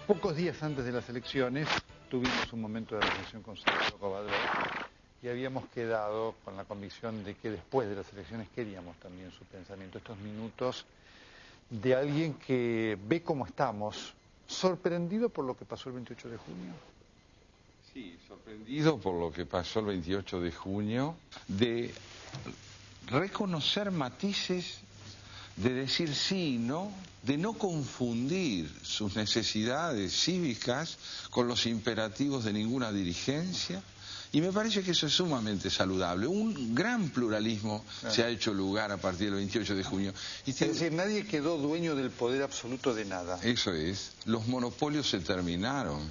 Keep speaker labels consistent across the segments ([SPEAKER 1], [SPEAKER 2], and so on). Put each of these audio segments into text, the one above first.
[SPEAKER 1] Pocos días antes de las elecciones tuvimos un momento de reflexión con Santiago Covadró y habíamos quedado con la convicción de que después de las elecciones queríamos también su pensamiento, estos minutos de alguien que ve cómo estamos, sorprendido por lo que pasó el 28 de junio.
[SPEAKER 2] Sí, sorprendido por lo que pasó el 28 de junio, de reconocer matices, de decir sí y no, de no confundir sus necesidades cívicas con los imperativos de ninguna dirigencia, y me parece que eso es sumamente saludable. Un gran pluralismo se ha hecho lugar a partir del 28 de junio.
[SPEAKER 1] Es decir, nadie quedó dueño del poder absoluto de nada.
[SPEAKER 2] Eso es, los monopolios se terminaron.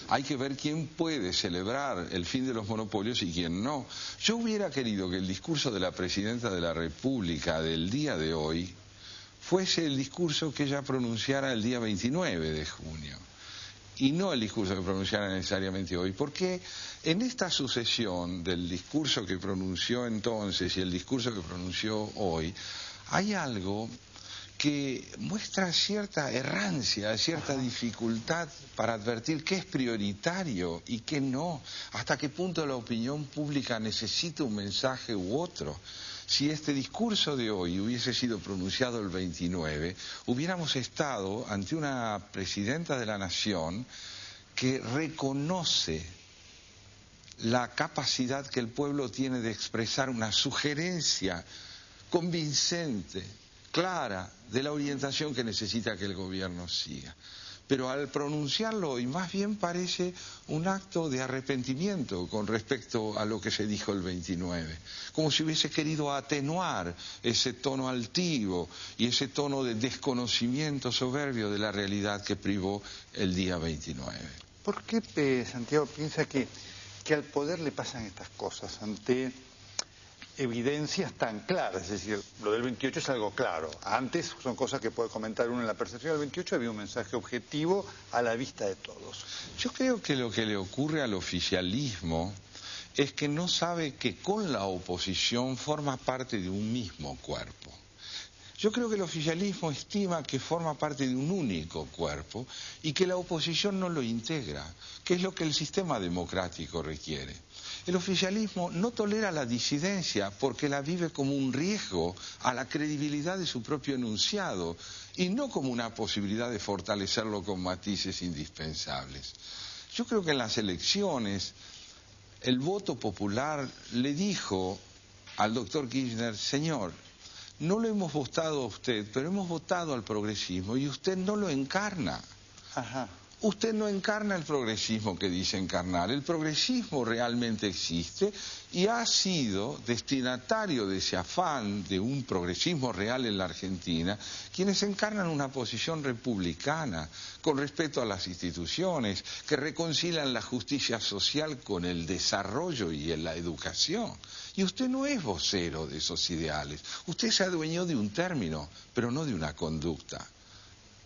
[SPEAKER 2] Hay que ver quién puede celebrar el fin de los monopolios y quién no. Yo hubiera querido que el discurso de la Presidenta de la República del día de hoy fuese el discurso que ella pronunciara el día 29 de junio, y no el discurso que pronunciara necesariamente hoy, porque en esta sucesión del discurso que pronunció entonces y el discurso que pronunció hoy, hay algo que muestra cierta errancia, cierta dificultad para advertir qué es prioritario y qué no, hasta qué punto la opinión pública necesita un mensaje u otro. Si este discurso de hoy hubiese sido pronunciado el 29, hubiéramos estado ante una presidenta de la Nación que reconoce la capacidad que el pueblo tiene de expresar una sugerencia convincente, clara, de la orientación que necesita que el gobierno siga. Pero al pronunciarlo hoy, más bien parece un acto de arrepentimiento con respecto a lo que se dijo el 29, como si hubiese querido atenuar ese tono altivo y ese tono de desconocimiento soberbio de la realidad que privó el día 29.
[SPEAKER 1] ¿Por qué Santiago piensa que al poder le pasan estas cosas ante evidencias tan claras? Es decir, lo del 28 es algo claro. Antes son cosas que puede comentar uno en la percepción. Del 28 había un mensaje objetivo a la vista de todos.
[SPEAKER 2] Yo creo que lo que le ocurre al oficialismo es que no sabe que con la oposición forma parte de un mismo cuerpo. Yo creo que el oficialismo estima que forma parte de un único cuerpo y que la oposición no lo integra, que es lo que el sistema democrático requiere. El oficialismo no tolera la disidencia porque la vive como un riesgo a la credibilidad de su propio enunciado y no como una posibilidad de fortalecerlo con matices indispensables. Yo creo que en las elecciones el voto popular le dijo al doctor Kirchner: señor, no lo hemos votado a usted, pero hemos votado al progresismo y usted no lo encarna.
[SPEAKER 1] Ajá.
[SPEAKER 2] Usted no encarna el progresismo que dice encarnar. El progresismo realmente existe y ha sido destinatario de ese afán de un progresismo real en la Argentina quienes encarnan una posición republicana con respecto a las instituciones, que reconcilian la justicia social con el desarrollo y en la educación. Y usted no es vocero de esos ideales. Usted se adueñó de un término, pero no de una conducta.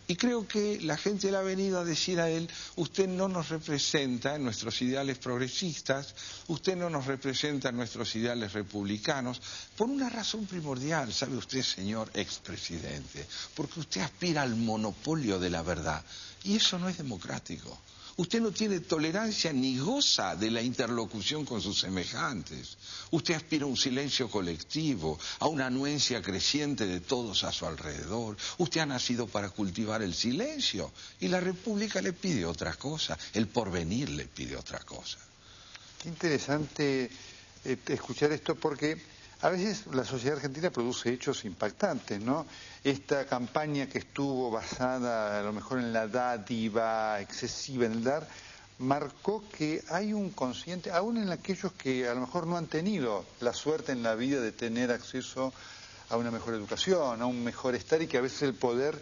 [SPEAKER 2] Y creo que la gente le ha venido a decir a él: usted no nos representa en nuestros ideales progresistas, usted no nos representa en nuestros ideales republicanos, por una razón primordial, ¿sabe usted, señor expresidente? Porque usted aspira al monopolio de la verdad, y eso no es democrático. Usted no tiene tolerancia ni goza de la interlocución con sus semejantes. Usted aspira a un silencio colectivo, a una anuencia creciente de todos a su alrededor. Usted ha nacido para cultivar el silencio y la República le pide otra cosa, el porvenir le pide otra cosa.
[SPEAKER 1] Qué interesante escuchar esto, porque a veces la sociedad argentina produce hechos impactantes, ¿no? Esta campaña que estuvo basada a lo mejor en la dádiva excesiva, en el dar, marcó que hay un consciente, aún en aquellos que a lo mejor no han tenido la suerte en la vida de tener acceso a una mejor educación, a un mejor estar, y que a veces el poder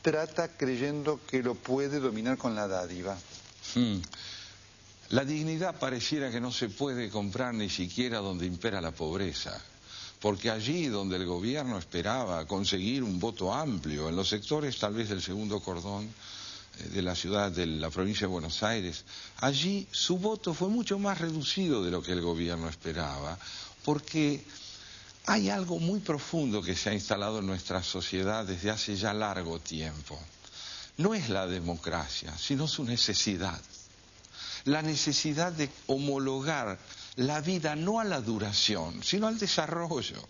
[SPEAKER 1] trata creyendo que lo puede dominar con la dádiva.
[SPEAKER 2] La dignidad pareciera que no se puede comprar ni siquiera donde impera la pobreza. Porque allí donde el gobierno esperaba conseguir un voto amplio, en los sectores tal vez del segundo cordón de la ciudad, de la provincia de Buenos Aires, allí su voto fue mucho más reducido de lo que el gobierno esperaba, porque hay algo muy profundo que se ha instalado en nuestra sociedad desde hace ya largo tiempo. no es la democracia, sino su necesidad. La necesidad de homologar la vida no a la duración, sino al desarrollo,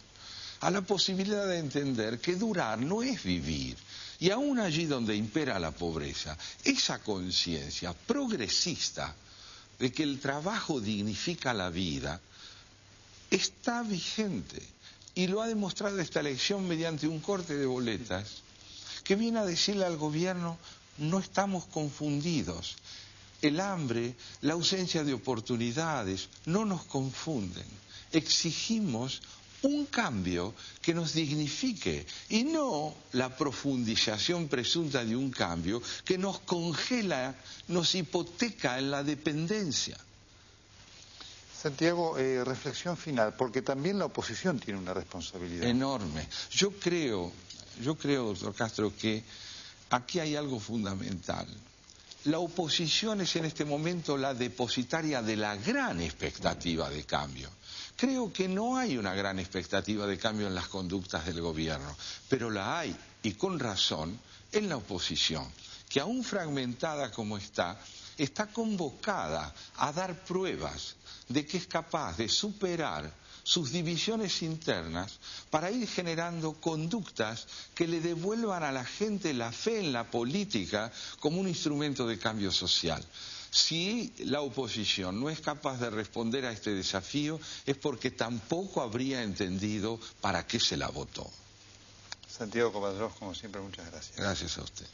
[SPEAKER 2] a la posibilidad de entender que durar no es vivir. Y aún allí donde impera la pobreza, esa conciencia progresista de que el trabajo dignifica la vida está vigente. Y lo ha demostrado esta elección mediante un corte de boletas que viene a decirle al gobierno: no estamos confundidos. El hambre, la ausencia de oportunidades no nos confunden. Exigimos un cambio que nos dignifique y no la profundización presunta de un cambio que nos congela, nos hipoteca en la dependencia.
[SPEAKER 1] Santiago, reflexión final, porque también la oposición tiene una responsabilidad.
[SPEAKER 2] Enorme. Yo creo, doctor Castro, que aquí hay algo fundamental. La oposición es en este momento la depositaria de la gran expectativa de cambio. Creo que no hay una gran expectativa de cambio en las conductas del gobierno, pero la hay, y con razón, en la oposición, que aún fragmentada como está convocada a dar pruebas de que es capaz de superar sus divisiones internas para ir generando conductas que le devuelvan a la gente la fe en la política como un instrumento de cambio social. Si la oposición no es capaz de responder a este desafío, es porque tampoco habría entendido para qué se la votó.
[SPEAKER 1] Santiago Kovadrov, como siempre, muchas gracias.
[SPEAKER 2] Gracias a usted.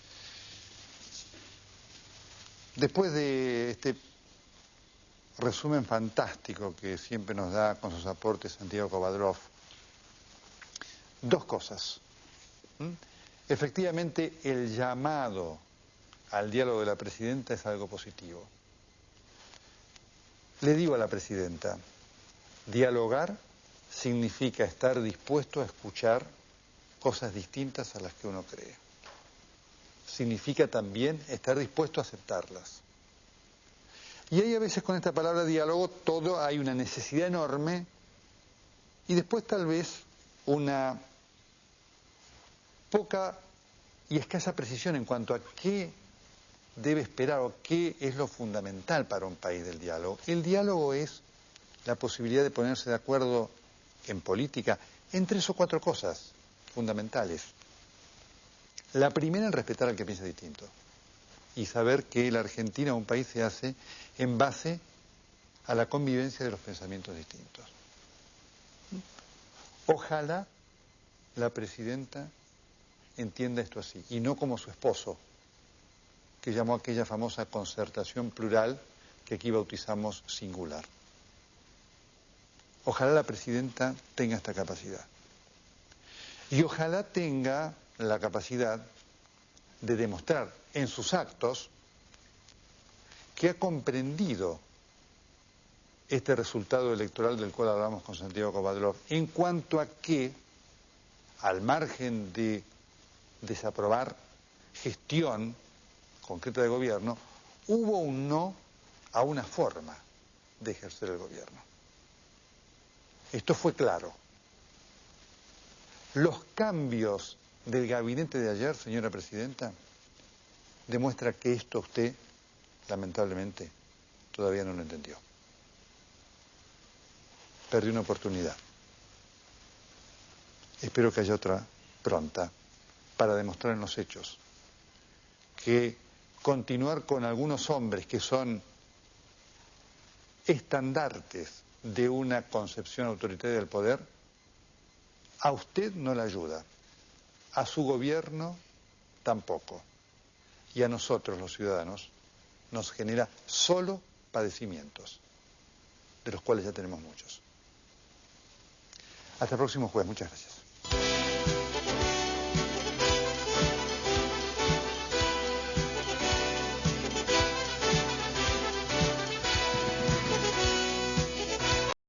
[SPEAKER 1] Después de este resumen fantástico que siempre nos da con sus aportes Santiago Kovadrov, dos cosas. Efectivamente, el llamado al diálogo de la presidenta es algo positivo. Le digo a la presidenta, dialogar significa estar dispuesto a escuchar cosas distintas a las que uno cree. Significa también estar dispuesto a aceptarlas. Y hay a veces con esta palabra diálogo hay una necesidad enorme y después tal vez una poca y escasa precisión en cuanto a qué debe esperar o qué es lo fundamental para un país del diálogo. El diálogo es la posibilidad de ponerse de acuerdo en política en 3 o 4 cosas fundamentales. La primera, en respetar al que piensa distinto y saber que la Argentina, un país, se hace en base a la convivencia de los pensamientos distintos. Ojalá la presidenta entienda esto así, y no como su esposo, que llamó a aquella famosa concertación plural que aquí bautizamos singular. Ojalá la presidenta tenga esta capacidad. Y ojalá tenga la capacidad de demostrar en sus actos que ha comprendido este resultado electoral del cual hablamos con Santiago Kovadrov, en cuanto a que, al margen de desaprobar gestión concreta de gobierno, hubo un no a una forma de ejercer el gobierno. Esto fue claro. Los cambios del gabinete de ayer, señora presidenta, demuestra que esto usted, lamentablemente, todavía no lo entendió. Perdió una oportunidad. Espero que haya otra pronta para demostrar en los hechos que continuar con algunos hombres que son estandartes de una concepción autoritaria del poder, a usted no le ayuda, a su gobierno tampoco, y a nosotros los ciudadanos nos genera solo padecimientos, de los cuales ya tenemos muchos. Hasta el próximo jueves, muchas gracias.